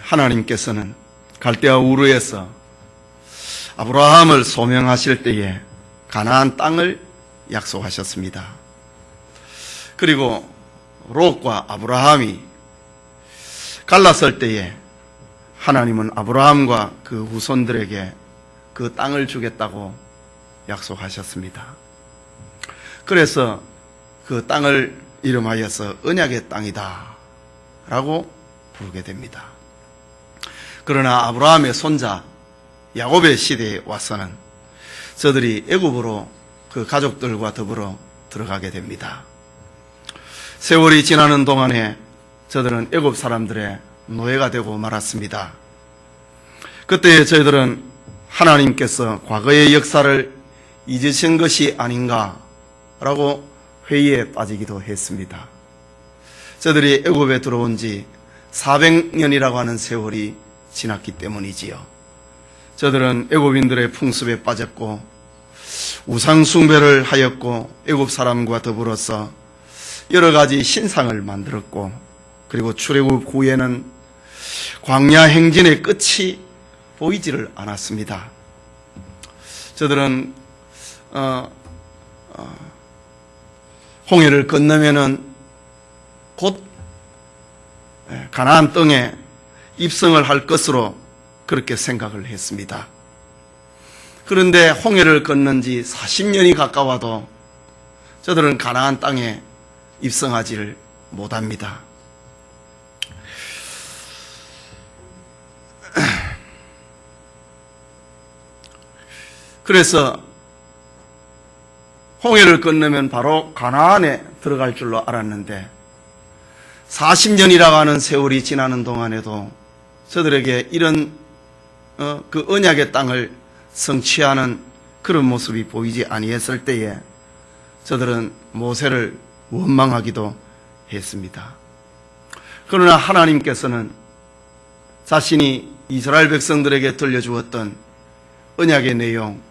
하나님께서는 갈대아 우르에서 아브라함을 소명하실 때에 가나안 땅을 약속하셨습니다. 그리고 롯과 아브라함이 갈랐을 때에 하나님은 아브라함과 그 후손들에게 그 땅을 주겠다고 약속하셨습니다. 그래서 그 땅을 이름하여서 언약의 땅이다 라고 부르게 됩니다. 그러나 아브라함의 손자 야곱의 시대에 와서는 저들이 애굽으로 그 가족들과 더불어 들어가게 됩니다. 세월이 지나는 동안에 저들은 애굽 사람들의 노예가 되고 말았습니다. 그때 저희들은 하나님께서 과거의 역사를 잊으신 것이 아닌가라고 회의에 빠지기도 했습니다. 저들이 애굽에 들어온 지 400년이라고 하는 세월이 지났기 때문이지요. 저들은 애굽인들의 풍습에 빠졌고 우상 숭배를 하였고 애굽 사람과 더불어서 여러 가지 신상을 만들었고, 그리고 출애굽 후에는 광야 행진의 끝이 보이지를 않았습니다. 저들은 홍해를 건너면은 곧 가나안 땅에 입성을 할 것으로 그렇게 생각을 했습니다. 그런데 홍해를 건넌 지 40년이 가까워도 저들은 가나안 땅에 입성하지를 못합니다. 그래서 홍해를 건너면 바로 가나안에 들어갈 줄로 알았는데 40년이라고 하는 세월이 지나는 동안에도 저들에게 이런 그 언약의 땅을 성취하는 그런 모습이 보이지 아니했을 때에 저들은 모세를 원망하기도 했습니다. 그러나 하나님께서는 자신이 이스라엘 백성들에게 들려주었던 언약의 내용,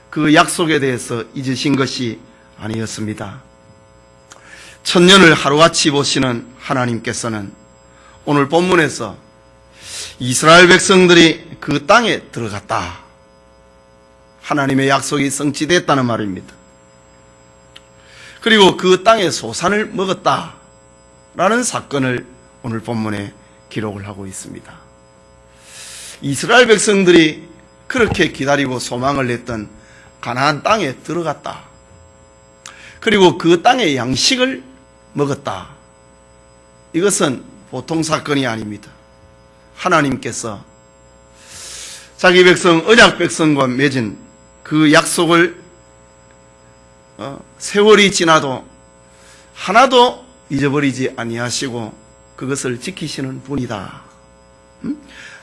그 약속에 대해서 잊으신 것이 아니었습니다. 천년을 하루같이 보시는 하나님께서는 오늘 본문에서 이스라엘 백성들이 그 땅에 들어갔다, 하나님의 약속이 성취됐다는 말입니다. 그리고 그 땅의 소산을 먹었다라는 사건을 오늘 본문에 기록을 하고 있습니다. 이스라엘 백성들이 그렇게 기다리고 소망을 했던 가나안 땅에 들어갔다, 그리고 그 땅의 양식을 먹었다. 이것은 보통 사건이 아닙니다. 하나님께서 자기 백성, 언약 백성과 맺은 그 약속을 세월이 지나도 하나도 잊어버리지 아니하시고 그것을 지키시는 분이다.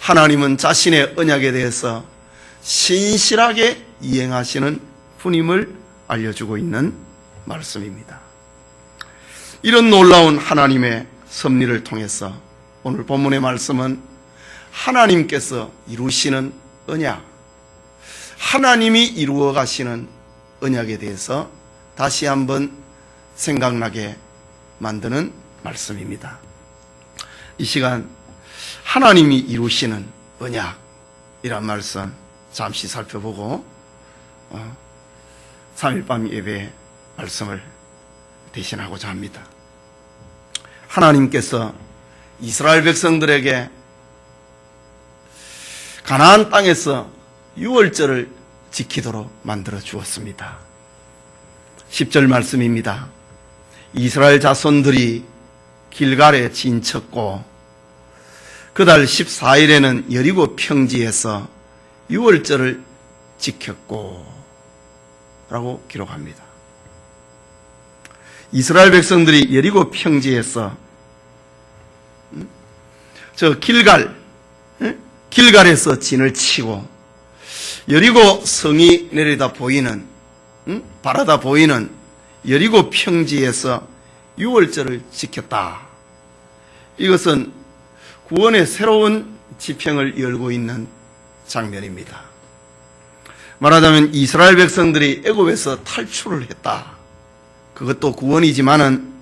하나님은 자신의 언약에 대해서 신실하게 이행하시는 분임을 알려주고 있는 말씀입니다. 이런 놀라운 하나님의 섭리를 통해서 오늘 본문의 말씀은 하나님께서 이루시는 언약, 하나님이 이루어 가시는 언약에 대해서 다시 한번 생각나게 만드는 말씀입니다. 이 시간 하나님이 이루시는 언약이란 말씀 잠시 살펴보고 3일 밤 예배 말씀을 대신하고자 합니다. 하나님께서 이스라엘 백성들에게 가나안 땅에서 유월절을 지키도록 만들어 주었습니다. 10절 말씀입니다. 이스라엘 자손들이 길갈에 진쳤고 그달 14일에는 여리고 평지에서 유월절을 지켰고 라고 기록합니다. 이스라엘 백성들이 여리고 평지에서 저 길갈에서 진을 치고 여리고 성이 내려다 보이는, 바라다 보이는 여리고 평지에서 유월절을 지켰다. 이것은 구원의 새로운 지평을 열고 있는 장면입니다. 말하자면 이스라엘 백성들이 애굽에서 탈출을 했다. 그것도 구원이지만은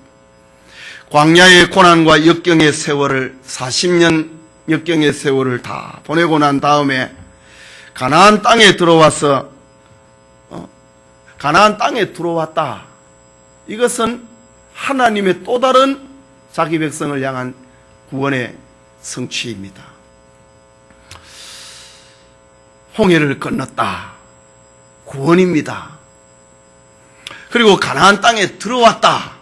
광야의 고난과 역경의 세월을 40년 역경의 세월을 다 보내고 난 다음에 가나안 땅에 들어와서 가나안 땅에 들어왔다. 이것은 하나님의 또 다른 자기 백성을 향한 구원의 성취입니다. 홍해를 건넜다. 구원입니다. 그리고 가나안 땅에 들어왔다.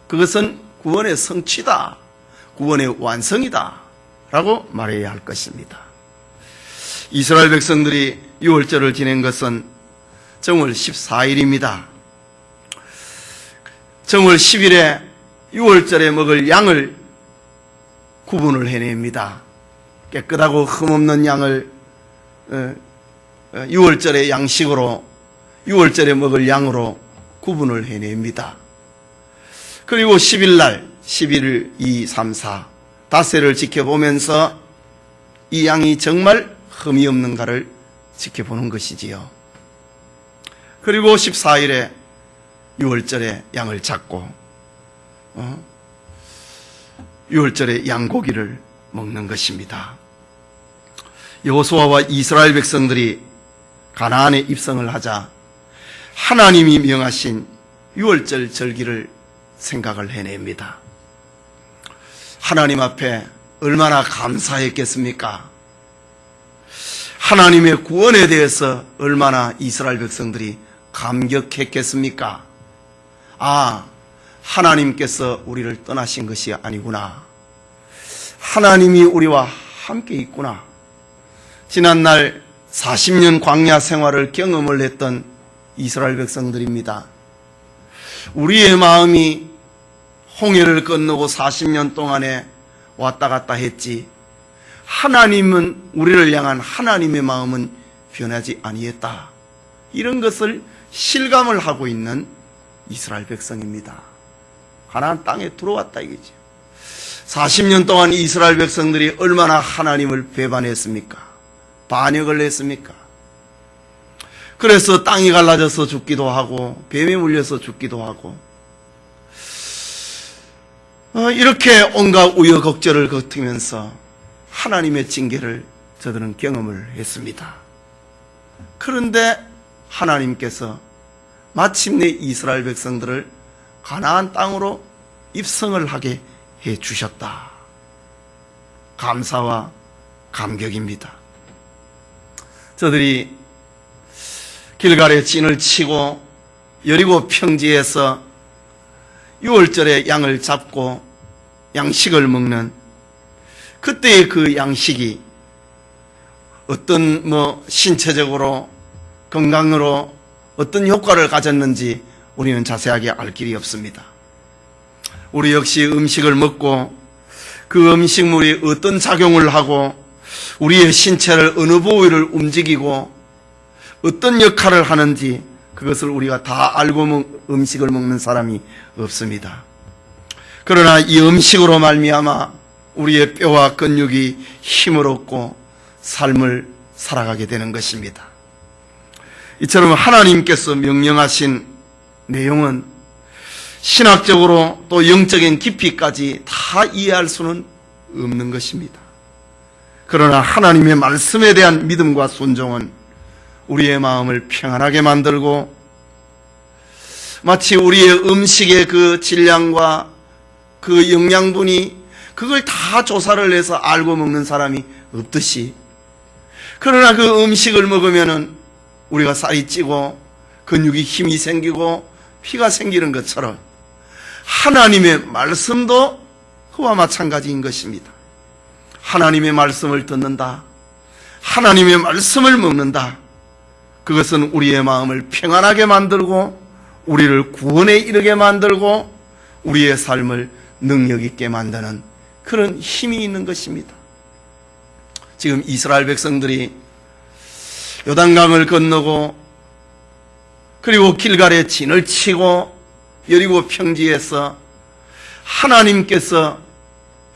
그것은 구원의 성취다. 구원의 완성이다. 라고 말해야 할 것입니다. 이스라엘 백성들이 유월절을 지낸 것은 정월 14일입니다. 정월 10일에 유월절에 먹을 양을 구분을 해냅니다. 깨끗하고 흠없는 양을 유월절의 양식으로, 유월절에 먹을 양으로 구분을 해냅니다. 그리고 10일날 11일 2, 3, 4 닷새를 지켜보면서 이 양이 정말 흠이 없는가를 지켜보는 것이지요. 그리고 14일에 유월절에 양을 잡고 유월절에 양고기를 먹는 것입니다. 여호수아와 이스라엘 백성들이 가나안에 입성을 하자 하나님이 명하신 유월절 절기를 생각을 해냅니다. 하나님 앞에 얼마나 감사했겠습니까? 하나님의 구원에 대해서 얼마나 이스라엘 백성들이 감격했겠습니까? 아, 하나님께서 우리를 떠나신 것이 아니구나. 하나님이 우리와 함께 있구나. 지난날 40년 광야 생활을 경험을 했던 이스라엘 백성들입니다. 우리의 마음이 홍해를 건너고 40년 동안에 왔다 갔다 했지, 하나님은, 우리를 향한 하나님의 마음은 변하지 아니했다. 이런 것을 실감을 하고 있는 이스라엘 백성입니다. 가나안 땅에 들어왔다 이거죠. 40년 동안 이스라엘 백성들이 얼마나 하나님을 배반했습니까? 반역을 했습니까? 그래서 땅이 갈라져서 죽기도 하고 뱀에 물려서 죽기도 하고 이렇게 온갖 우여곡절을 거치면서 하나님의 징계를 저들은 경험을 했습니다. 그런데 하나님께서 마침내 이스라엘 백성들을 가나안 땅으로 입성을 하게 해주셨다. 감사와 감격입니다. 저들이 길갈에 진을 치고 여리고 평지에서 유월절에 양을 잡고 양식을 먹는 그때의 그 양식이 어떤 신체적으로 건강으로 어떤 효과를 가졌는지 우리는 자세하게 알 길이 없습니다. 우리 역시 음식을 먹고 그 음식물이 어떤 작용을 하고 우리의 신체를 어느 부위를 움직이고 어떤 역할을 하는지 그것을 우리가 다 알고 음식을 먹는 사람이 없습니다. 그러나 이 음식으로 말미암아 우리의 뼈와 근육이 힘을 얻고 삶을 살아가게 되는 것입니다. 이처럼 하나님께서 명령하신 내용은 신학적으로 또 영적인 깊이까지 다 이해할 수는 없는 것입니다. 그러나 하나님의 말씀에 대한 믿음과 순종은 우리의 마음을 평안하게 만들고 마치 우리의 음식의 그 질량과 그 영양분이 그걸 다 조사를 해서 알고 먹는 사람이 없듯이, 그러나 그 음식을 먹으면은 우리가 살이 찌고 근육이 힘이 생기고 피가 생기는 것처럼 하나님의 말씀도 그와 마찬가지인 것입니다. 하나님의 말씀을 듣는다, 하나님의 말씀을 먹는다, 그것은 우리의 마음을 평안하게 만들고 우리를 구원에 이르게 만들고 우리의 삶을 능력 있게 만드는 그런 힘이 있는 것입니다. 지금 이스라엘 백성들이 요단강을 건너고 그리고 길갈에 진을 치고 여리고 평지에서 하나님께서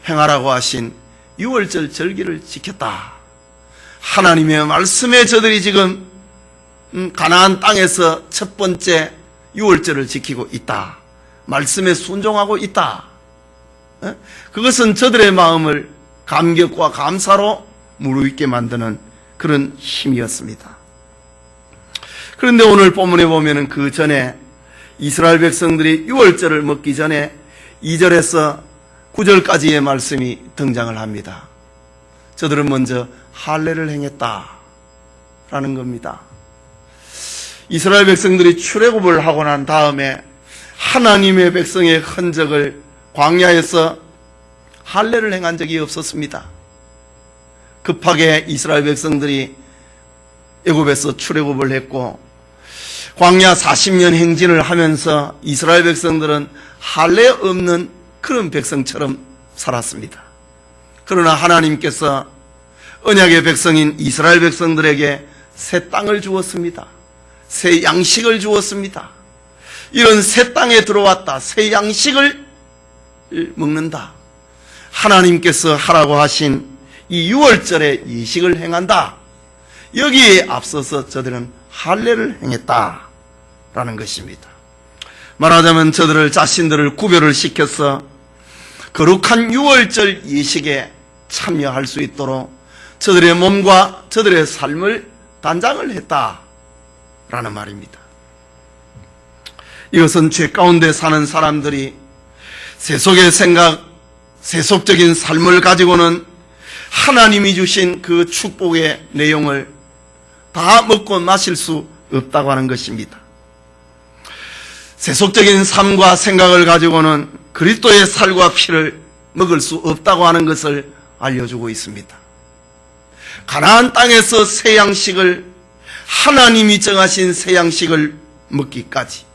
행하라고 하신 유월절 절기를 지켰다. 하나님의 말씀에 저들이 지금 가나안 땅에서 첫 번째 유월절을 지키고 있다. 말씀에 순종하고 있다. 그것은 저들의 마음을 감격과 감사로 무르익게 만드는 그런 힘이었습니다. 그런데 오늘 본문에 보면은 그 전에 이스라엘 백성들이 유월절을 먹기 전에 2절에서 9절까지의 말씀이 등장을 합니다. 저들은 먼저 할례를 행했다라는 겁니다. 이스라엘 백성들이 출애굽을 하고 난 다음에 하나님의 백성의 흔적을 광야에서 할례를 행한 적이 없었습니다. 급하게 이스라엘 백성들이 애굽에서 출애굽을 했고 광야 40년 행진을 하면서 이스라엘 백성들은 할례 없는 그런 백성처럼 살았습니다. 그러나 하나님께서 언약의 백성인 이스라엘 백성들에게 새 땅을 주었습니다. 새 양식을 주었습니다. 이런 새 땅에 들어왔다, 새 양식을 먹는다, 하나님께서 하라고 하신 이 유월절에 예식을 행한다, 여기에 앞서서 저들은 할례를 행했다라는 것입니다. 말하자면 저들을 자신들을 구별을 시켜서 거룩한 유월절 예식에 참여할 수 있도록 저들의 몸과 저들의 삶을 단장을 했다라는 말입니다. 이것은 죄 가운데 사는 사람들이 세속의 생각, 세속적인 삶을 가지고는 하나님이 주신 그 축복의 내용을 다 먹고 마실 수 없다고 하는 것입니다. 세속적인 삶과 생각을 가지고는 그리스도의 살과 피를 먹을 수 없다고 하는 것을 알려주고 있습니다. 가나안 땅에서 새 양식을, 하나님이 정하신 새 양식을 먹기까지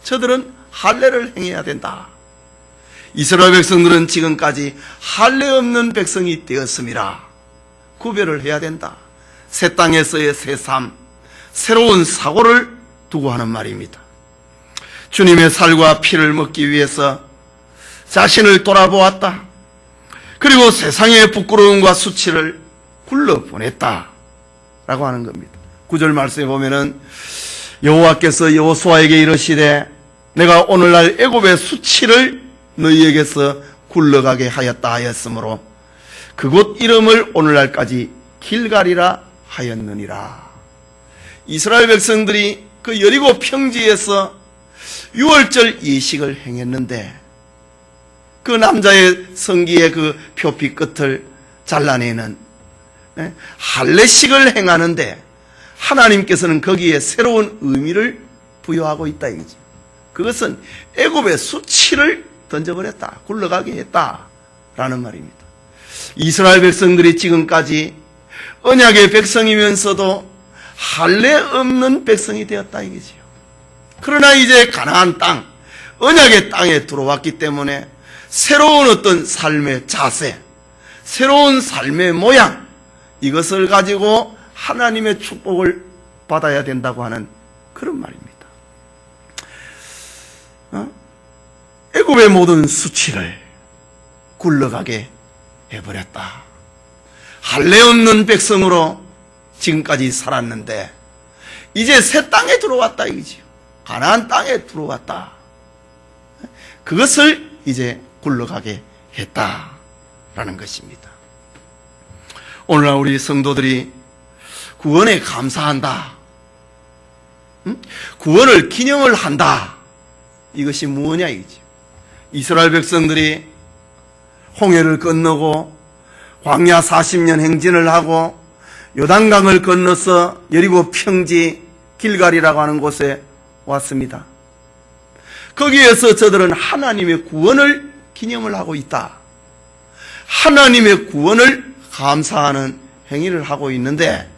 저들은 할례를 행해야 된다. 이스라엘 백성들은 지금까지 할례 없는 백성이 되었음이라 구별을 해야 된다. 새 땅에서의 새 삶, 새로운 사고를 두고 하는 말입니다. 주님의 살과 피를 먹기 위해서 자신을 돌아보았다. 그리고 세상의 부끄러움과 수치를 굴러보냈다 라고 하는 겁니다. 9절 말씀에 보면은 여호와께서 여호수아에게 이르시되 내가 오늘날 애굽의 수치를 너희에게서 굴러가게 하였다 하였으므로 그곳 이름을 오늘날까지 길갈이라 하였느니라. 이스라엘 백성들이 그 여리고 평지에서 유월절 예식을 행했는데 그 남자의 성기의 그 표피 끝을 잘라내는 할례식을 행하는데 하나님께서는 거기에 새로운 의미를 부여하고 있다 이거죠. 그것은 애굽의 수치를 던져버렸다, 굴러가게 했다라는 말입니다. 이스라엘 백성들이 지금까지 언약의 백성이면서도 할례 없는 백성이 되었다 이거지요. 그러나 이제 가나안 땅, 언약의 땅에 들어왔기 때문에 새로운 어떤 삶의 자세, 새로운 삶의 모양, 이것을 가지고 하나님의 축복을 받아야 된다고 하는 그런 말입니다. 애굽의 모든 수치를 굴러가게 해버렸다. 할례 없는 백성으로 지금까지 살았는데 이제 새 땅에 들어왔다 이거지요. 가나안 땅에 들어왔다. 그것을 이제 굴러가게 했다라는 것입니다. 오늘날 우리 성도들이 구원에 감사한다, 구원을 기념을 한다, 이것이 무엇이냐 이거지. 이스라엘 백성들이 홍해를 건너고 광야 40년 행진을 하고 요단강을 건너서 여리고 평지 길갈이라고 하는 곳에 왔습니다. 거기에서 저들은 하나님의 구원을 기념을 하고 있다. 하나님의 구원을 감사하는 행위를 하고 있는데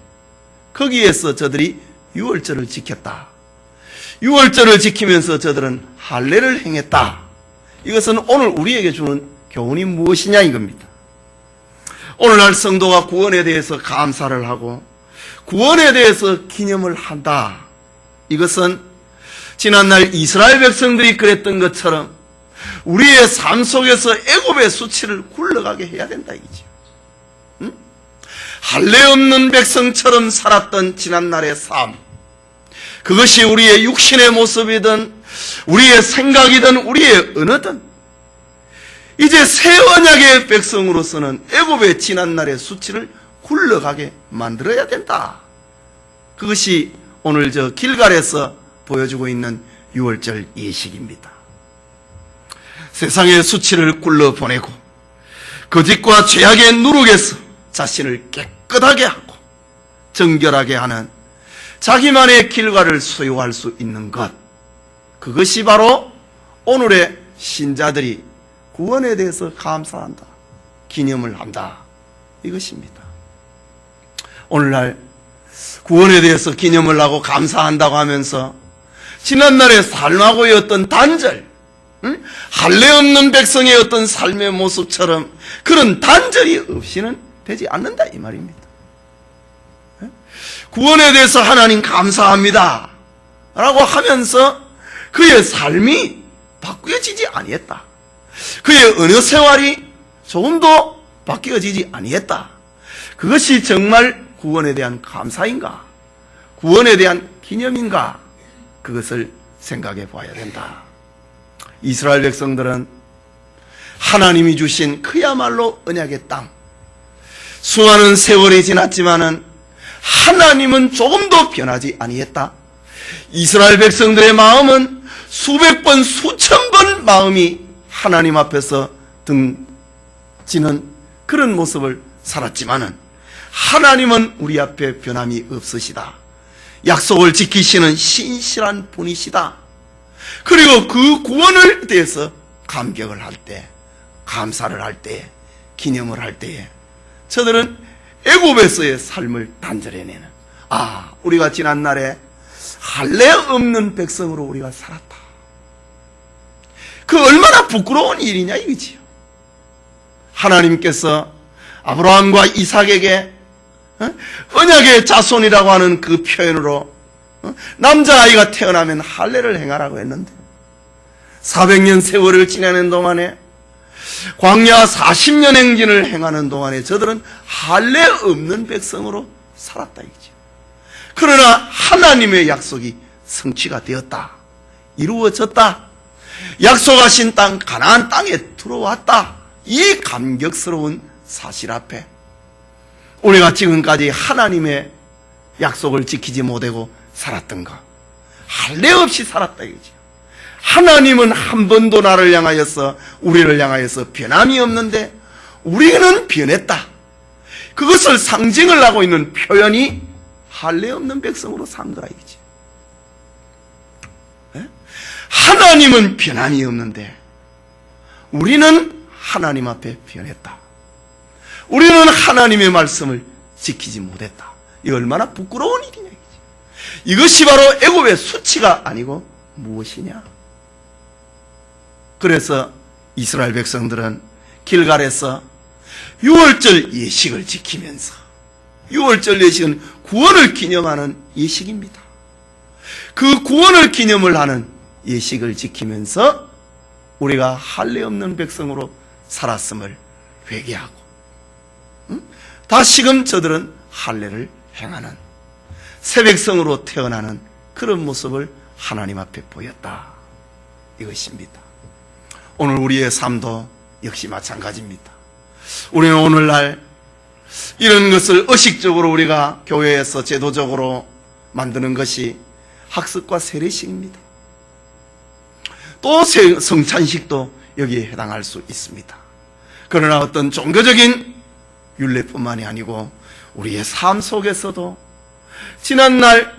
거기에서 저들이 유월절을 지켰다. 유월절을 지키면서 저들은 할례를 행했다. 이것은 오늘 우리에게 주는 교훈이 무엇이냐 이겁니다. 오늘날 성도가 구원에 대해서 감사를 하고 구원에 대해서 기념을 한다. 이것은 지난날 이스라엘 백성들이 그랬던 것처럼 우리의 삶 속에서 애굽의 수치를 굴러가게 해야 된다 이거죠. 할례 없는 백성처럼 살았던 지난날의 삶, 그것이 우리의 육신의 모습이든 우리의 생각이든 우리의 언어든 이제 새 언약의 백성으로서는 애굽의 지난날의 수치를 굴러가게 만들어야 된다. 그것이 오늘 저 길갈에서 보여주고 있는 유월절 예식입니다. 세상의 수치를 굴러보내고 거짓과 죄악의 누룩에서 자신을 깨끗하게 하고 정결하게 하는 자기만의 길갈을 소유할 수 있는 것, 그것이 바로 오늘의 신자들이 구원에 대해서 감사한다, 기념을 한다, 이것입니다. 오늘날 구원에 대해서 기념을 하고 감사한다고 하면서 지난날의 삶하고의 어떤 단절, 할례 없는 백성의 어떤 삶의 모습처럼 그런 단절이 없이는 되지 않는다, 이 말입니다. 구원에 대해서 하나님 감사합니다 라고 하면서 그의 삶이 바뀌어지지 아니했다, 그의 어느 생활이 조금도 바뀌어지지 아니했다, 그것이 정말 구원에 대한 감사인가, 구원에 대한 기념인가, 그것을 생각해 봐야 된다. 이스라엘 백성들은 하나님이 주신 그야말로 언약의 땅, 수많은 세월이 지났지만은 하나님은 조금도 변하지 아니했다. 이스라엘 백성들의 마음은 수백 번, 수천 번 마음이 하나님 앞에서 등지는 그런 모습을 살았지만은 하나님은 우리 앞에 변함이 없으시다. 약속을 지키시는 신실한 분이시다. 그리고 그 구원을 대해서 감격을 할 때, 감사를 할 때, 기념을 할 때에 저들은 애굽에서의 삶을 단절해내는, 우리가 지난날에 할례 없는 백성으로 우리가 살았다, 그 얼마나 부끄러운 일이냐 이거지요. 하나님께서 아브라함과 이삭에게 언약의 자손이라고 하는 그 표현으로 남자아이가 태어나면 할례를 행하라고 했는데 400년 세월을 지내는 동안에, 광야 40년 행진을 행하는 동안에 저들은 할례 없는 백성으로 살았다 이거죠. 그러나 하나님의 약속이 성취가 되었다, 이루어졌다, 약속하신 땅 가나안 땅에 들어왔다, 이 감격스러운 사실 앞에 우리가 지금까지 하나님의 약속을 지키지 못하고 살았던 것, 할례 없이 살았다 이거죠. 하나님은 한 번도 나를 향하여서, 우리를 향하여서 변함이 없는데 우리는 변했다, 그것을 상징을 하고 있는 표현이 할례 없는 백성으로 산 거라 이거지. 하나님은 변함이 없는데 우리는 하나님 앞에 변했다, 우리는 하나님의 말씀을 지키지 못했다. 이 얼마나 부끄러운 일이냐 이거지. 이것이 바로 애굽의 수치가 아니고 무엇이냐. 그래서 이스라엘 백성들은 길갈에서 유월절 예식을 지키면서, 유월절 예식은 구원을 기념하는 예식입니다. 그 구원을 기념을 하는 예식을 지키면서 우리가 할례 없는 백성으로 살았음을 회개하고, 다시금 저들은 할례를 행하는 새 백성으로 태어나는 그런 모습을 하나님 앞에 보였다, 이것입니다. 오늘 우리의 삶도 역시 마찬가지입니다. 우리는 오늘날 이런 것을 의식적으로 우리가 교회에서 제도적으로 만드는 것이 학습과 세례식입니다. 또 성찬식도 여기에 해당할 수 있습니다. 그러나 어떤 종교적인 율례뿐만이 아니고 우리의 삶 속에서도 지난날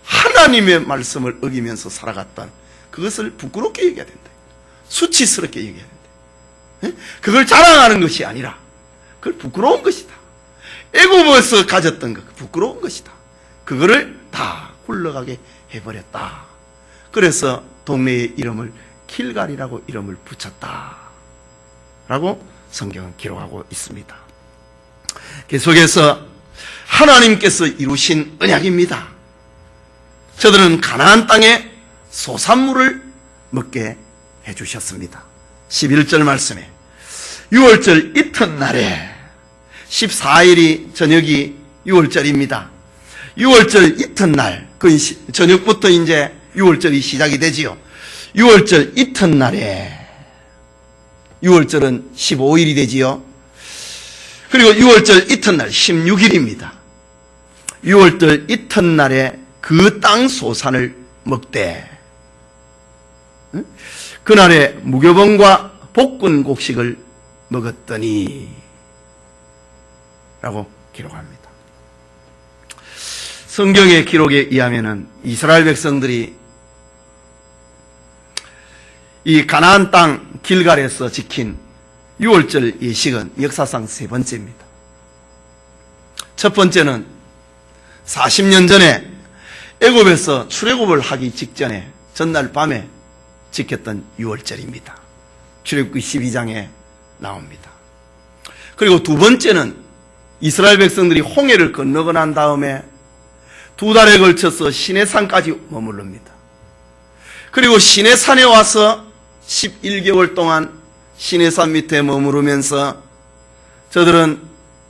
하나님의 말씀을 어기면서 살아갔던 그것을 부끄럽게 얘기해야 된다, 수치스럽게 얘기해야 된다. 그걸 자랑하는 것이 아니라 그걸 부끄러운 것이다. 애굽에서 가졌던 것, 부끄러운 것이다. 그거를 다 굴러가게 해버렸다. 그래서 동네의 이름을 길갈이라고 이름을 붙였다 라고 성경은 기록하고 있습니다. 계속해서 하나님께서 이루신 언약입니다. 저들은 가나안 땅에 소산물을 먹게 해주셨습니다. 11절 말씀에 유월절 이튿날에, 14일이 저녁이 유월절입니다. 유월절 이튿날, 그 저녁부터 이제 유월절이 시작이 되지요. 유월절 이튿날에 6월절은 15일이 되지요. 그리고 6월절 이튿날 16일입니다. 6월절 이튿날에 그 땅 소산을 먹되 그날에 무교병과 볶은 곡식을 먹었더니 라고 기록합니다. 성경의 기록에 의하면 이스라엘 백성들이 이 가나안 땅 길갈에서 지킨 6월절 예식은 역사상 세 번째입니다. 첫 번째는 40년 전에 애굽에서 출애굽을 하기 직전에 전날 밤에 지켰던 6월절입니다. 출애굽기 12장에 나옵니다. 그리고 두 번째는 이스라엘 백성들이 홍해를 건너고 난 다음에 2달에 걸쳐서 시내산까지 머무릅니다. 그리고 시내산에 와서 11개월 동안 시내산 밑에 머무르면서 저들은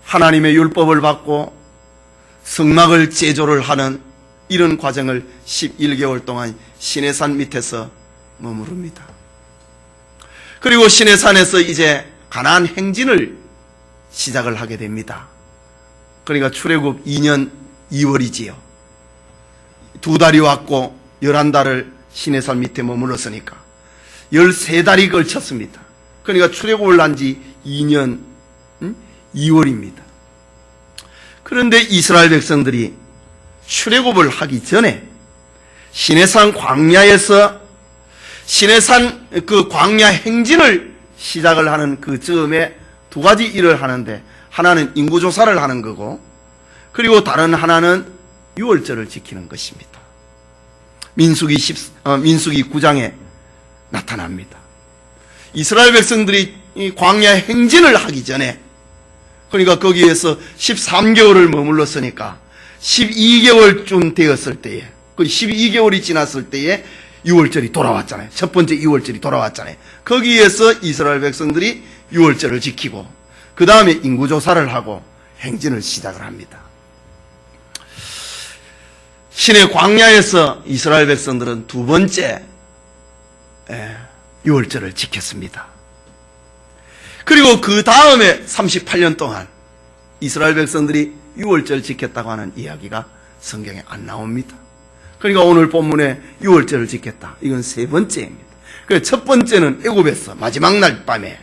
하나님의 율법을 받고 성막을 제조를 하는 이런 과정을 11개월 동안 시내산 밑에서 머무릅니다. 그리고 시내산에서 이제 가나안 행진을 시작을 하게 됩니다. 그러니까 출애굽 2년 2월이지요. 2달이 왔고 11달을 시내산 밑에 머물렀으니까 13달이 걸쳤습니다. 그러니까 출애굽을 한 지 2년 2월입니다. 그런데 이스라엘 백성들이 출애굽을 하기 전에 시내산 광야에서 시내산 그 광야 행진을 시작을 하는 그 즈음에 두 가지 일을 하는데, 하나는 인구조사를 하는 거고, 그리고 다른 하나는 6월절을 지키는 것입니다. 민수기 9장에 나타납니다. 이스라엘 백성들이 이 광야 행진을 하기 전에, 그러니까 거기에서 13개월을 머물렀으니까 12개월쯤 되었을 때에, 그 12개월이 지났을 때에 6월절이 돌아왔잖아요. 첫 번째 6월절이 돌아왔잖아요. 거기에서 이스라엘 백성들이 6월절을 지키고 그 다음에 인구조사를 하고 행진을 시작을 합니다. 신의 광야에서 이스라엘 백성들은 두 번째 6월절을 지켰습니다. 그리고 그 다음에 38년 동안 이스라엘 백성들이 6월절 지켰다고 하는 이야기가 성경에 안 나옵니다. 그러니까 오늘 본문에 6월절을 지켰다. 이건 세 번째입니다. 그래서 첫 번째는 애굽에서 마지막 날 밤에,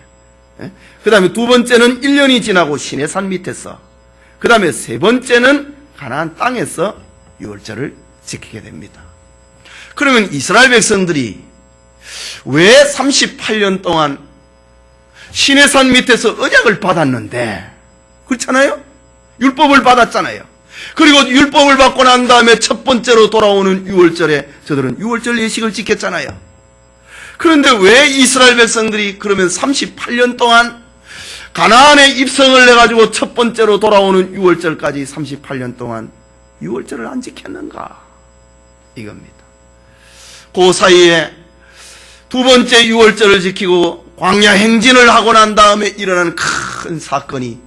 그 다음에 두 번째는 1년이 지나고 시내산 밑에서, 그 다음에 세 번째는 가나안 땅에서 6월절을 지키게 됩니다. 그러면 이스라엘 백성들이 왜 38년 동안 시내산 밑에서 언약을 받았는데, 그렇잖아요? 율법을 받았잖아요. 그리고 율법을 받고 난 다음에 첫 번째로 돌아오는 6월절에 저들은 6월절 예식을 지켰잖아요. 그런데 왜 이스라엘 백성들이 그러면 38년 동안 가나안에 입성을 해가지고 첫 번째로 돌아오는 6월절까지 38년 동안 6월절을 안 지켰는가? 이겁니다. 그 사이에 두 번째 6월절을 지키고 광야 행진을 하고 난 다음에 일어나는 큰 사건이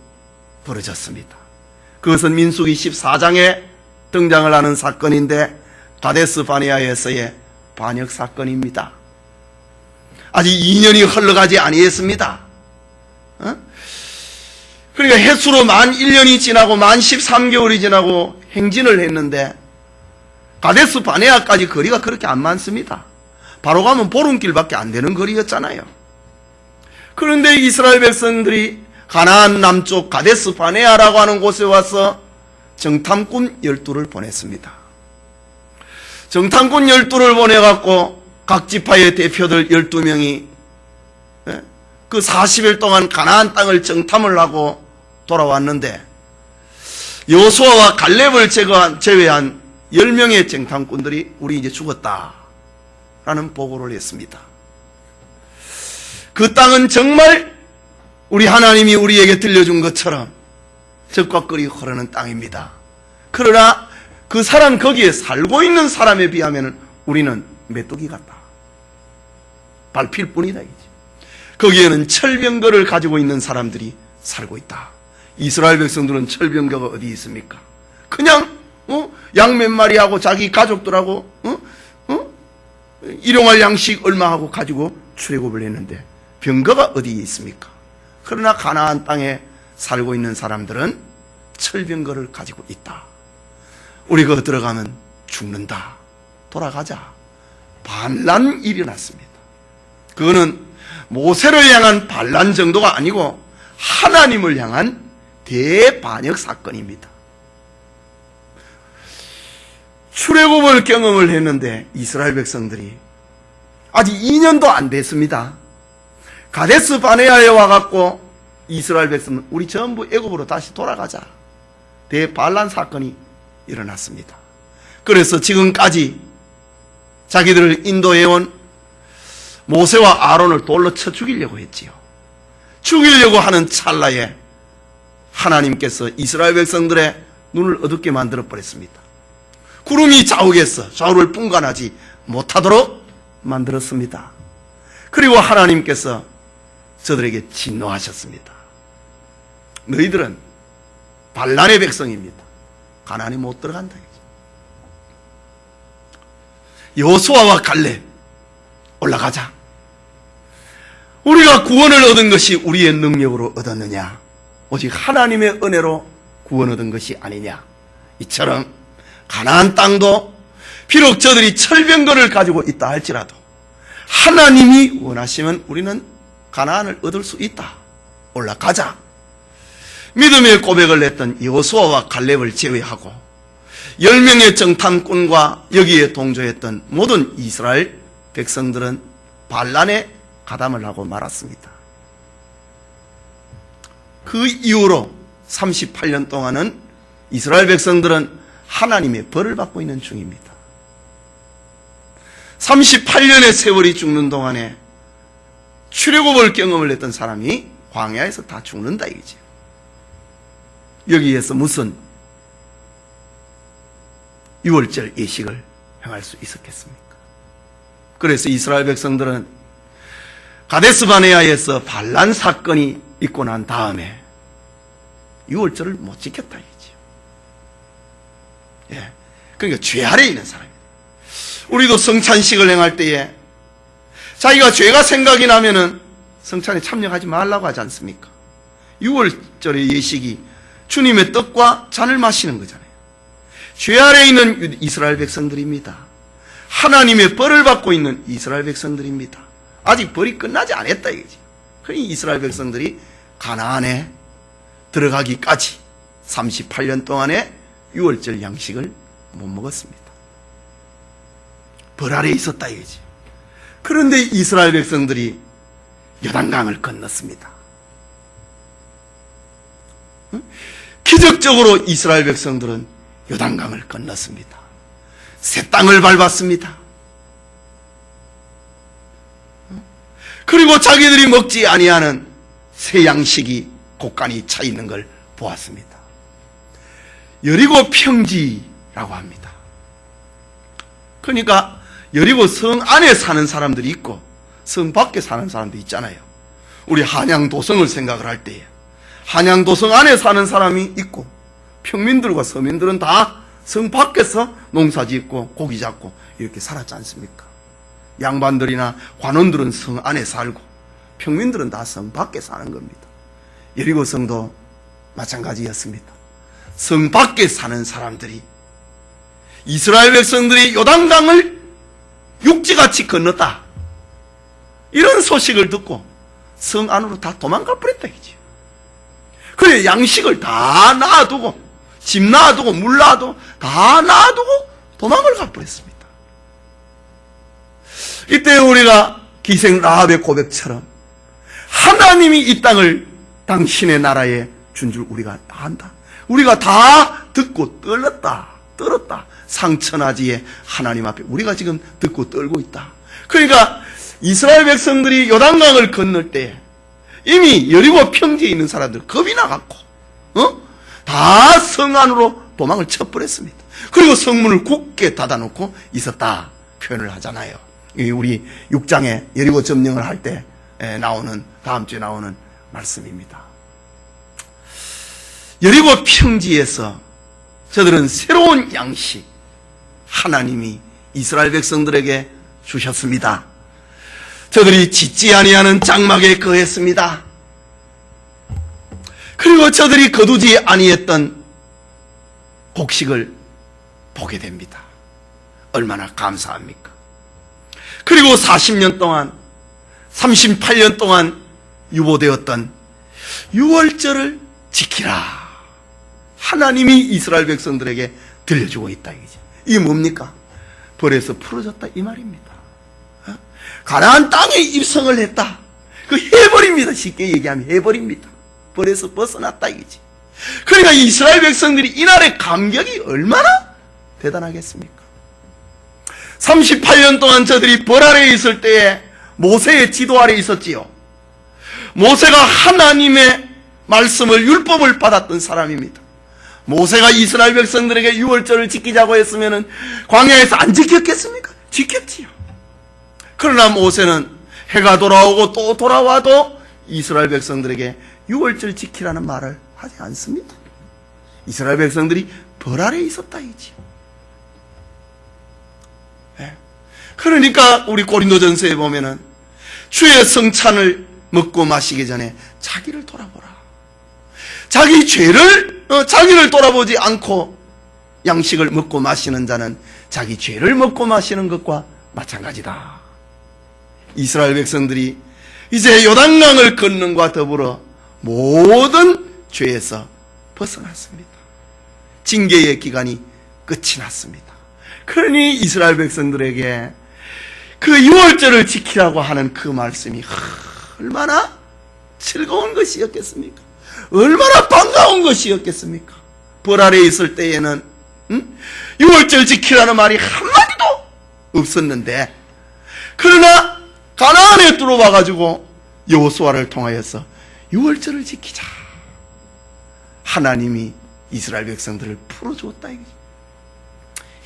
벌어졌습니다. 그것은 민수기 14장에 등장을 하는 사건인데, 가데스 바네아에서의 반역 사건입니다. 아직 2년이 흘러가지 아니했습니다. 그러니까 햇수로 만 1년이 지나고 만 13개월이 지나고 행진을 했는데, 가데스 바네아까지 거리가 그렇게 안 많습니다. 바로 가면 보름길밖에 안 되는 거리였잖아요. 그런데 이스라엘 백성들이 가나안 남쪽 가데스 바네아라고 하는 곳에 와서 정탐꾼 12를 보냈습니다. 정탐꾼 12를 보내갖고 각 지파의 대표들 12명이 그 40일 동안 가나안 땅을 정탐을 하고 돌아왔는데, 여호수아와 갈렙을 제외한 10명의 정탐꾼들이 우리 이제 죽었다라는 보고를 했습니다. 그 땅은 정말 우리 하나님이 우리에게 들려준 것처럼 적과 꿀이 흐르는 땅입니다. 그러나 그 사람, 거기에 살고 있는 사람에 비하면 우리는 메뚜기 같다. 밟힐 뿐이다 이지. 거기에는 철병거를 가지고 있는 사람들이 살고 있다. 이스라엘 백성들은 철병거가 어디 있습니까? 그냥 양 몇 마리하고 자기 가족들하고 일용할 양식 얼마 하고 가지고 출애굽을 했는데, 병거가 어디에 있습니까? 그러나 가나안 땅에 살고 있는 사람들은 철병거를 가지고 있다. 우리가 들어가면 죽는다. 돌아가자. 반란이 일어났습니다. 그거는 모세를 향한 반란 정도가 아니고 하나님을 향한 대반역 사건입니다. 출애굽을 경험을 했는데 이스라엘 백성들이 아직 2년도 안 됐습니다. 가데스 바네아에 와갖고 이스라엘 백성은 우리 전부 애굽으로 다시 돌아가자. 대반란 사건이 일어났습니다. 그래서 지금까지 자기들을 인도해온 모세와 아론을 돌로 쳐 죽이려고 했지요. 죽이려고 하는 찰나에 하나님께서 이스라엘 백성들의 눈을 어둡게 만들어 버렸습니다. 구름이 좌우에서 좌우를 분간하지 못하도록 만들었습니다. 그리고 하나님께서 저들에게 진노하셨습니다. 너희들은 반란의 백성입니다. 가나안에 못 들어간다. 여호수아와 갈렙 올라가자. 우리가 구원을 얻은 것이 우리의 능력으로 얻었느냐? 오직 하나님의 은혜로 구원 얻은 것이 아니냐? 이처럼 가나안 땅도 비록 저들이 철병거를 가지고 있다 할지라도 하나님이 원하시면 우리는 가나안을 얻을 수 있다. 올라가자. 믿음의 고백을 냈던 여호수아와 갈렙을 제외하고 10명의 정탐꾼과 여기에 동조했던 모든 이스라엘 백성들은 반란에 가담을 하고 말았습니다. 그 이후로 38년 동안은 이스라엘 백성들은 하나님의 벌을 받고 있는 중입니다. 38년의 세월이 죽는 동안에 출애굽을 경험을 했던 사람이 광야에서 다 죽는다 이거죠. 여기에서 무슨 유월절 예식을 행할 수 있었겠습니까? 그래서 이스라엘 백성들은 가데스 바네아에서 반란 사건이 있고 난 다음에 유월절을 못 지켰다 이거죠. 예. 그러니까 죄 아래에 있는 사람입니다. 우리도 성찬식을 행할 때에 자기가 죄가 생각이 나면은 성찬에 참여하지 말라고 하지 않습니까? 유월절의 예식이 주님의 떡과 잔을 마시는 거잖아요. 죄 아래에 있는 이스라엘 백성들입니다. 하나님의 벌을 받고 있는 이스라엘 백성들입니다. 아직 벌이 끝나지 않았다 이거지. 그러니 이스라엘 백성들이 가나안에 들어가기까지 38년 동안에 유월절 양식을 못 먹었습니다. 벌 아래에 있었다 이거지. 그런데 이스라엘 백성들이 요단강을 건넜습니다. 기적적으로 이스라엘 백성들은 요단강을 건넜습니다. 새 땅을 밟았습니다. 그리고 자기들이 먹지 아니하는 새 양식이 곳간이 차 있는 걸 보았습니다. 여리고 평지라고 합니다. 그러니까 여리고 성 안에 사는 사람들이 있고 성 밖에 사는 사람도 있잖아요. 우리 한양도성을 생각을 할 때에 한양도성 안에 사는 사람이 있고 평민들과 서민들은 다 성 밖에서 농사 짓고 고기 잡고 이렇게 살았지 않습니까? 양반들이나 관원들은 성 안에 살고 평민들은 다 성 밖에 사는 겁니다. 여리고성도 마찬가지였습니다. 성 밖에 사는 사람들이 이스라엘 백성들이 요단강을 육지같이 건넜다 이런 소식을 듣고 성 안으로 다 도망갈 뻔했다 이거지. 그래 양식을 다 놔두고 집 놔두고 물 놔두고 다 놔두고 도망을 가버렸습니다. 이때 우리가 기생 라합의 고백처럼 하나님이 이 땅을 당신의 나라에 준 줄 우리가 다 안다. 우리가 다 듣고 떨었다. 상천하지에 하나님 앞에 우리가 지금 듣고 떨고 있다. 그러니까 이스라엘 백성들이 요단강을 건널 때 이미 여리고 평지에 있는 사람들 겁이 나갖고 다 성 안으로 도망을 쳐버렸습니다. 그리고 성문을 굳게 닫아놓고 있었다 표현을 하잖아요. 우리 6장에 여리고 점령을 할 때 나오는 다음 주에 나오는 말씀입니다. 여리고 평지에서 저들은 새로운 양식 하나님이 이스라엘 백성들에게 주셨습니다. 저들이 짓지 아니하는 장막에 거했습니다. 그리고 저들이 거두지 아니했던 곡식을 보게 됩니다. 얼마나 감사합니까? 그리고 40년 동안 38년 동안 유보되었던 유월절을 지키라. 하나님이 이스라엘 백성들에게 들려주고 있다. 이게 뭡니까? 벌에서 풀어졌다 이 말입니다. 가나안 땅에 입성을 했다. 그 해버립니다. 쉽게 얘기하면 해버립니다. 벌에서 벗어났다 이거지. 그러니까 이스라엘 백성들이 이날의 감격이 얼마나 대단하겠습니까? 38년 동안 저들이 벌 아래에 있을 때에 모세의 지도 아래에 있었지요. 모세가 하나님의 말씀을 율법을 받았던 사람입니다. 모세가 이스라엘 백성들에게 유월절을 지키자고 했으면 광야에서 안 지켰겠습니까? 지켰지요. 그러나 모세는 해가 돌아오고 또 돌아와도 이스라엘 백성들에게 유월절 지키라는 말을 하지 않습니다. 이스라엘 백성들이 벌 아래에 있었다 이지요. 그러니까 우리 고린도전서에 보면은 주의 성찬을 먹고 마시기 전에 자기를 돌아보라. 자기를 돌아보지 않고 양식을 먹고 마시는 자는 자기 죄를 먹고 마시는 것과 마찬가지다. 이스라엘 백성들이 이제 요단강을 걷는 것과 더불어 모든 죄에서 벗어났습니다. 징계의 기간이 끝이 났습니다. 그러니 이스라엘 백성들에게 그 유월절을 지키라고 하는 그 말씀이 얼마나 즐거운 것이었겠습니까? 얼마나 반가운 것이었겠습니까? 벌 아래에 있을 때에는 유월절 지키라는 말이 한마디도 없었는데, 그러나 가나안에 들어와가지고 여호수아를 통하여서 유월절을 지키자. 하나님이 이스라엘 백성들을 풀어주었다.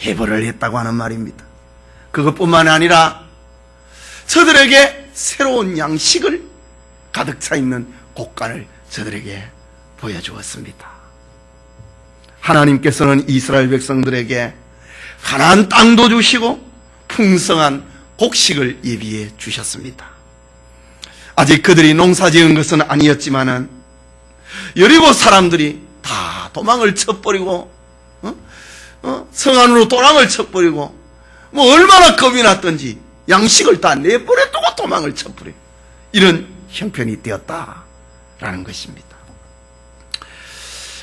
해벌을 했다고 하는 말입니다. 그것뿐만 아니라 저들에게 새로운 양식을 가득 차 있는 곡간을 저들에게 보여주었습니다. 하나님께서는 이스라엘 백성들에게 가나안 땅도 주시고 풍성한 곡식을 예비해 주셨습니다. 아직 그들이 농사 지은 것은 아니었지만은 여리고 사람들이 다 도망을 쳐버리고 성 안으로 도랑을 쳐버리고 뭐 얼마나 겁이 났던지 양식을 다 내버려두고 도망을 쳐버려. 이런 형편이 되었다라는 것입니다.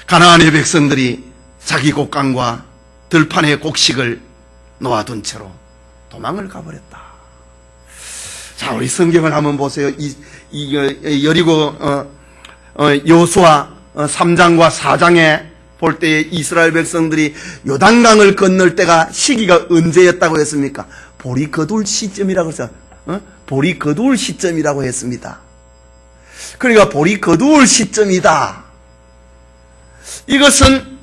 가나안의 백성들이 자기 곡간과 들판의 곡식을 놓아둔 채로 도망을 가버렸다. 자, 우리 성경을 한번 보세요. 여리고 여호수아 3장과 4장에 볼 때 이스라엘 백성들이 요단강을 건널 때가 시기가 언제였다고 했습니까? 볼이 거둘 시점이라고 해서 볼이 거둘 시점이라고 했습니다. 그러니까 볼이 거둘 시점이다. 이것은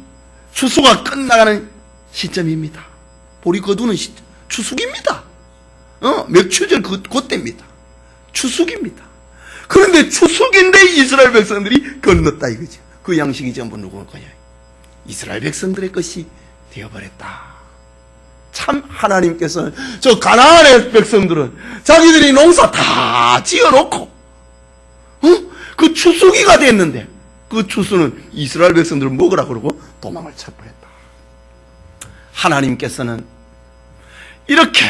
추수가 끝나가는 시점입니다. 볼이 거두는 시점, 추수기입니다. 맥추절 그때입니다. 추수기입니다. 그런데 추수기인데 이스라엘 백성들이 건넜다 이거죠. 그 양식이 전부 누구 거냐? 이스라엘 백성들의 것이 되어버렸다. 참 하나님께서는 저 가나안의 백성들은 자기들이 농사 다 지어놓고 그 추수기가 됐는데 그 추수는 이스라엘 백성들을 먹으라 그러고 도망을 쳐버렸다. 하나님께서는 이렇게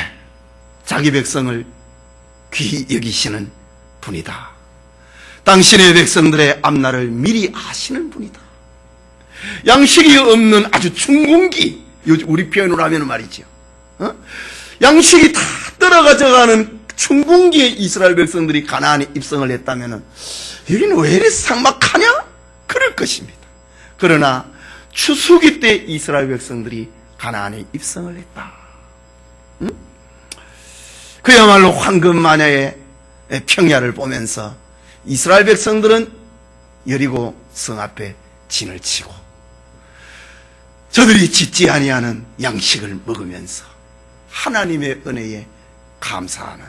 자기 백성을 귀히 여기시는 분이다. 당신의 백성들의 앞날을 미리 아시는 분이다. 양식이 없는 아주 춘궁기, 우리 표현으로 하면 말이죠. 양식이 다 떨어가져가는 춘궁기에 이스라엘 백성들이 가나안에 입성을 했다면 여기는 왜 이렇게 삭막하냐? 그럴 것입니다. 그러나 추수기 때 이스라엘 백성들이 가나안에 입성을 했다. 그야말로 황금마녀의 평야를 보면서 이스라엘 백성들은 여리고 성 앞에 진을 치고 저들이 짓지 아니하는 양식을 먹으면서 하나님의 은혜에 감사하는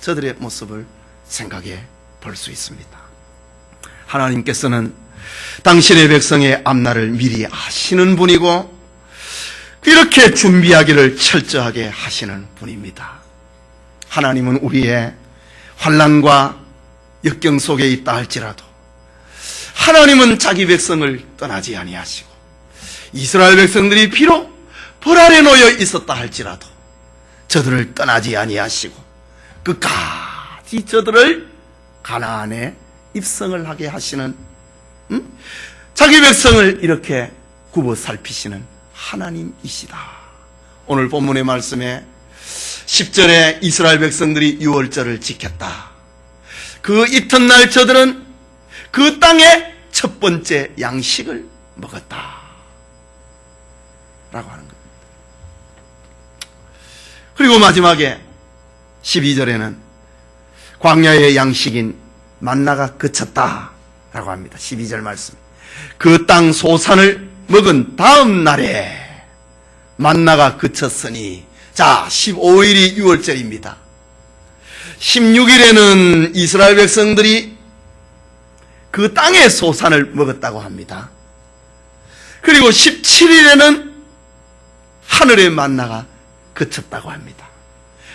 저들의 모습을 생각해 볼 수 있습니다. 하나님께서는 당신의 백성의 앞날을 미리 아시는 분이고 이렇게 준비하기를 철저하게 하시는 분입니다. 하나님은 우리의 환난과 역경 속에 있다 할지라도 하나님은 자기 백성을 떠나지 아니하시고, 이스라엘 백성들이 비록 벌 아래 놓여 있었다 할지라도 저들을 떠나지 아니하시고 끝까지 저들을 가나안에 입성을 하게 하시는, 자기 백성을 이렇게 굽어 살피시는 하나님이시다. 오늘 본문의 말씀에 10절에 이스라엘 백성들이 유월절을 지켰다. 그 이튿날 저들은 그 땅의 첫 번째 양식을 먹었다 라고 하는 겁니다. 그리고 마지막에 12절에는 광야의 양식인 만나가 그쳤다 라고 합니다. 12절 말씀. 그 땅 소산을 먹은 다음 날에 만나가 그쳤으니, 자, 15일이 유월절입니다. 16일에는 이스라엘 백성들이 그 땅의 소산을 먹었다고 합니다. 그리고 17일에는 하늘의 만나가 그쳤다고 합니다.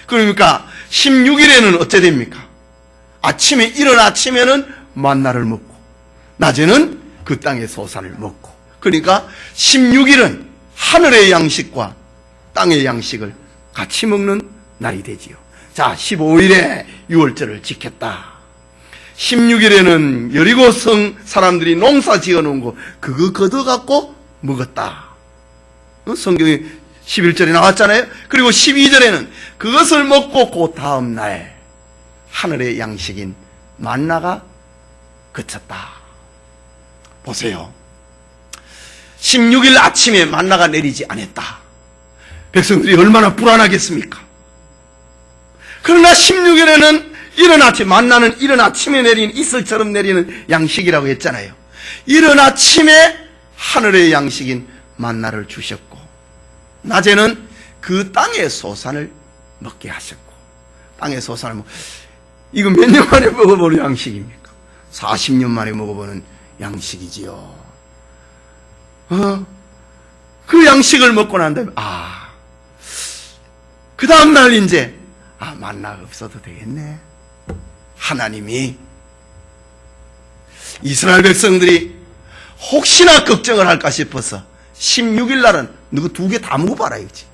그러니까 16일에는 어째 됩니까? 아침에, 이른 아침에는 만나를 먹고 낮에는 그 땅의 소산을 먹고, 그러니까 16일은 하늘의 양식과 땅의 양식을 같이 먹는 날이 되지요. 자, 15일에 유월절을 지켰다. 16일에는 여리고성 사람들이 농사 지어놓은 거 그거 걷어갖고 먹었다. 성경에 11절에 나왔잖아요. 그리고 12절에는 그것을 먹고 그 다음 날 하늘의 양식인 만나가 그쳤다. 보세요. 16일 아침에 만나가 내리지 않았다. 백성들이 얼마나 불안하겠습니까? 그러나 16일에는 이른 아침, 만나는 이른 아침에 내리는, 이슬처럼 내리는 양식이라고 했잖아요. 이른 아침에 하늘의 양식인 만나를 주셨고, 낮에는 그 땅의 소산을 먹게 하셨고, 땅의 소산을 이거 몇 년 만에 먹어보는 양식입니까? 40년 만에 먹어보는 양식이지요. 그 양식을 먹고 난 다음에, 그 다음날 이제, 만나가 없어도 되겠네. 하나님이 이스라엘 백성들이 혹시나 걱정을 할까 싶어서 16일 날은 너가 2개 다 먹어봐라 이거지.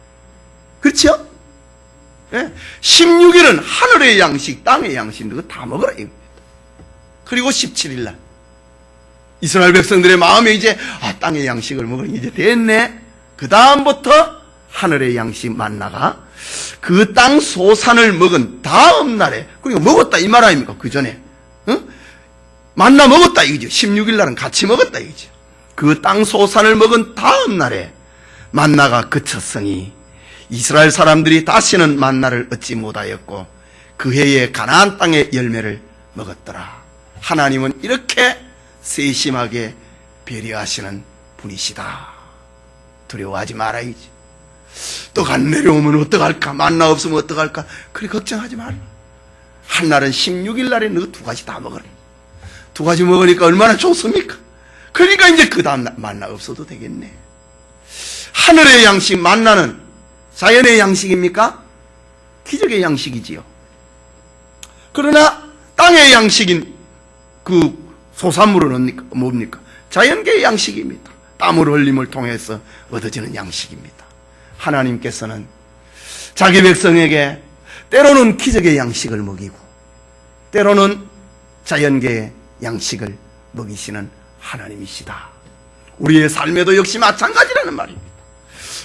그렇죠? 예? 16일은 하늘의 양식, 땅의 양식 너가 다 먹어라 이겁니다. 그리고 17일 날 이스라엘 백성들의 마음에 이제 땅의 양식을 먹으니 이제 됐네. 그 다음부터 하늘의 양식 만나가 그 땅 소산을 먹은 다음 날에, 그러니까 먹었다 이 말 아닙니까? 그 전에 만나 먹었다 이거죠. 16일 날은 같이 먹었다 이거죠. 그 땅 소산을 먹은 다음 날에 만나가 그쳤으니 이스라엘 사람들이 다시는 만나를 얻지 못하였고 그 해에 가나안 땅의 열매를 먹었더라. 하나님은 이렇게 세심하게 배려하시는 분이시다. 두려워하지 말아야지. 떡 안 내려오면 어떡할까? 만나 없으면 어떡할까? 그래 걱정하지 마라. 한날은 16일 날에 너 2가지 다 먹으래. 2가지 먹으니까 얼마나 좋습니까? 그러니까 이제 그 다음 날 만나 없어도 되겠네. 하늘의 양식 만나는 자연의 양식입니까? 기적의 양식이지요. 그러나 땅의 양식인 그 소산물은 뭡니까? 자연계의 양식입니다. 땀을 흘림을 통해서 얻어지는 양식입니다. 하나님께서는 자기 백성에게 때로는 기적의 양식을 먹이고 때로는 자연계의 양식을 먹이시는 하나님이시다. 우리의 삶에도 역시 마찬가지라는 말입니다.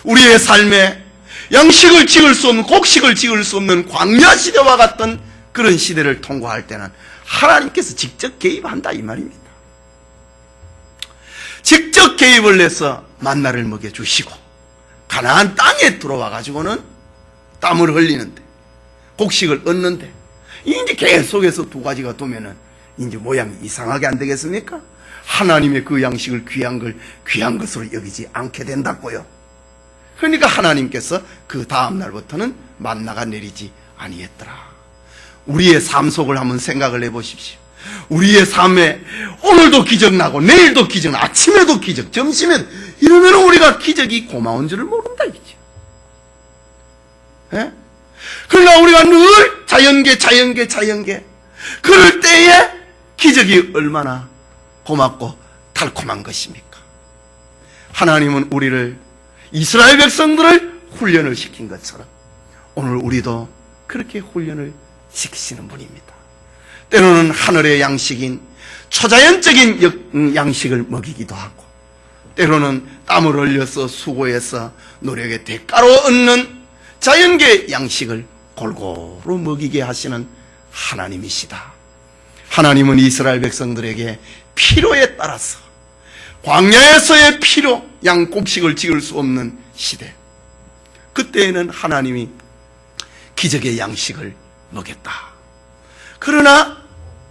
우리의 삶에 양식을 지을 수 없는, 곡식을 지을 수 없는 광야 시대와 같은 그런 시대를 통과할 때는 하나님께서 직접 개입한다 이 말입니다. 직접 개입을 해서 만나를 먹여주시고 가나안 땅에 들어와 가지고는 땀을 흘리는데, 곡식을 얻는데, 이제 계속해서 2가지가 두면은 이제 모양이 이상하게 안 되겠습니까? 하나님의 그 양식을 귀한 것으로 여기지 않게 된다고요. 그러니까 하나님께서 그 다음 날부터는 만나가 내리지 아니했더라. 우리의 삶 속을 한번 생각을 해보십시오. 우리의 삶에 오늘도 기적 나고 내일도 기적, 아침에도 기적, 점심에도, 이러면 우리가 기적이 고마운 줄을 모른다 이거죠. 예? 그러나 우리가 늘 자연계 그럴 때에 기적이 얼마나 고맙고 달콤한 것입니까? 하나님은 우리를, 이스라엘 백성들을 훈련을 시킨 것처럼 오늘 우리도 그렇게 훈련을 시키시는 분입니다. 때로는 하늘의 양식인 초자연적인 양식을 먹이기도 하고, 때로는 땀을 흘려서 수고해서 노력의 대가로 얻는 자연계의 양식을 골고루 먹이게 하시는 하나님이시다. 하나님은 이스라엘 백성들에게 필요에 따라서, 광야에서의 필요, 양곡식을 지을 수 없는 시대, 그때에는 하나님이 기적의 양식을 먹였다. 그러나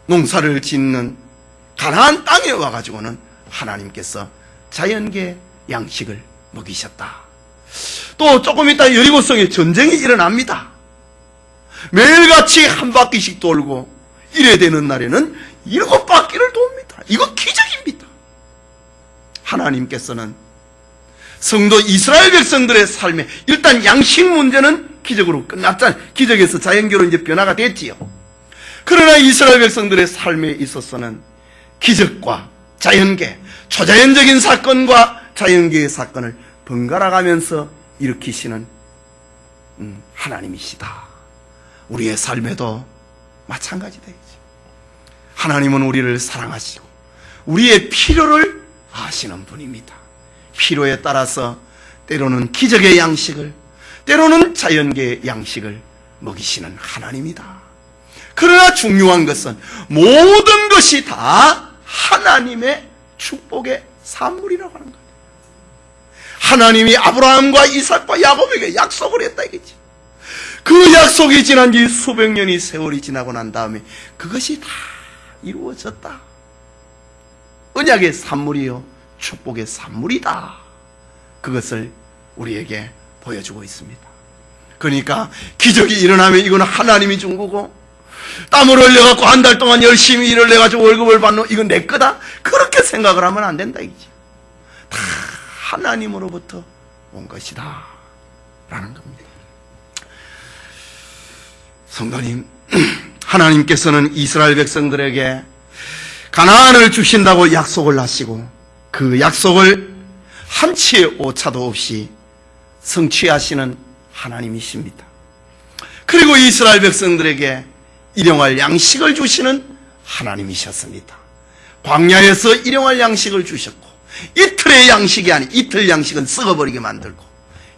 농사를 짓는 가나안 땅에 와가지고는 하나님께서 자연계 양식을 먹이셨다. 또 조금 있다 여리고성에 전쟁이 일어납니다. 매일같이 한 바퀴씩 돌고 이래 되는 날에는 7바퀴를 돕니다. 이거 기적입니다. 하나님께서는 성도 이스라엘 백성들의 삶에 일단 양식 문제는 기적으로 끝났잖아요. 기적에서 자연계로 이제 변화가 됐지요. 그러나 이스라엘 백성들의 삶에 있어서는 기적과 자연계, 초자연적인 사건과 자연계의 사건을 번갈아 가면서 일으키시는 하나님이시다. 우리의 삶에도 마찬가지 되겠죠. 하나님은 우리를 사랑하시고 우리의 필요를 아시는 분입니다. 필요에 따라서 때로는 기적의 양식을, 때로는 자연계의 양식을 먹이시는 하나님이다. 그러나 중요한 것은 모든 것이 다 하나님의 축복의 산물이라고 하는 거예요. 하나님이 아브라함과 이삭과 야곱에게 약속을 했다 이거지. 그 약속이 지난 지 수백 년이 세월이 지나고 난 다음에 그것이 다 이루어졌다. 언약의 산물이요 축복의 산물이다. 그것을 우리에게 보여주고 있습니다. 그러니까 기적이 일어나면 이건 하나님이 준 거고, 땀을 흘려갖고 한 달 동안 열심히 일을 해가지고 월급을 받는 이건 내 거다, 그렇게 생각을 하면 안 된다 이거지. 다 하나님으로부터 온 것이다 라는 겁니다. 성도님, 하나님께서는 이스라엘 백성들에게 가나안을 주신다고 약속을 하시고 그 약속을 한치의 오차도 없이 성취하시는 하나님이십니다. 그리고 이스라엘 백성들에게 일용할 양식을 주시는 하나님이셨습니다. 광야에서 일용할 양식을 주셨고, 이틀의 양식이 아닌 이틀 양식은 썩어버리게 만들고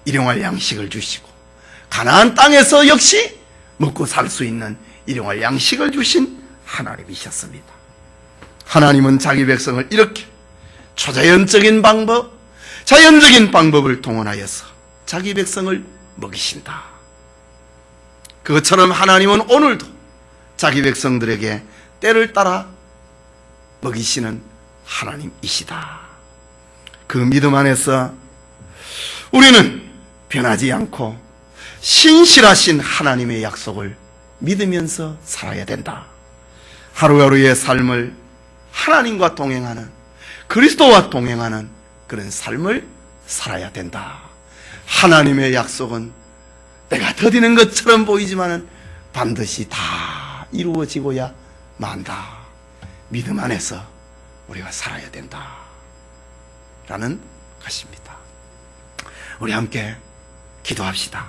일용할 양식을 주시고, 가나안 땅에서 역시 먹고 살 수 있는 일용할 양식을 주신 하나님이셨습니다. 하나님은 자기 백성을 이렇게 초자연적인 방법, 자연적인 방법을 동원하여서 자기 백성을 먹이신다. 그것처럼 하나님은 오늘도 자기 백성들에게 때를 따라 먹이시는 하나님이시다. 그 믿음 안에서 우리는 변하지 않고 신실하신 하나님의 약속을 믿으면서 살아야 된다. 하루하루의 삶을 하나님과 동행하는, 그리스도와 동행하는 그런 삶을 살아야 된다. 하나님의 약속은 내가 더디는 것처럼 보이지만 반드시 다 이루어지고야 만다. 믿음 안에서 우리가 살아야 된다 라는 것입니다. 우리 함께 기도합시다.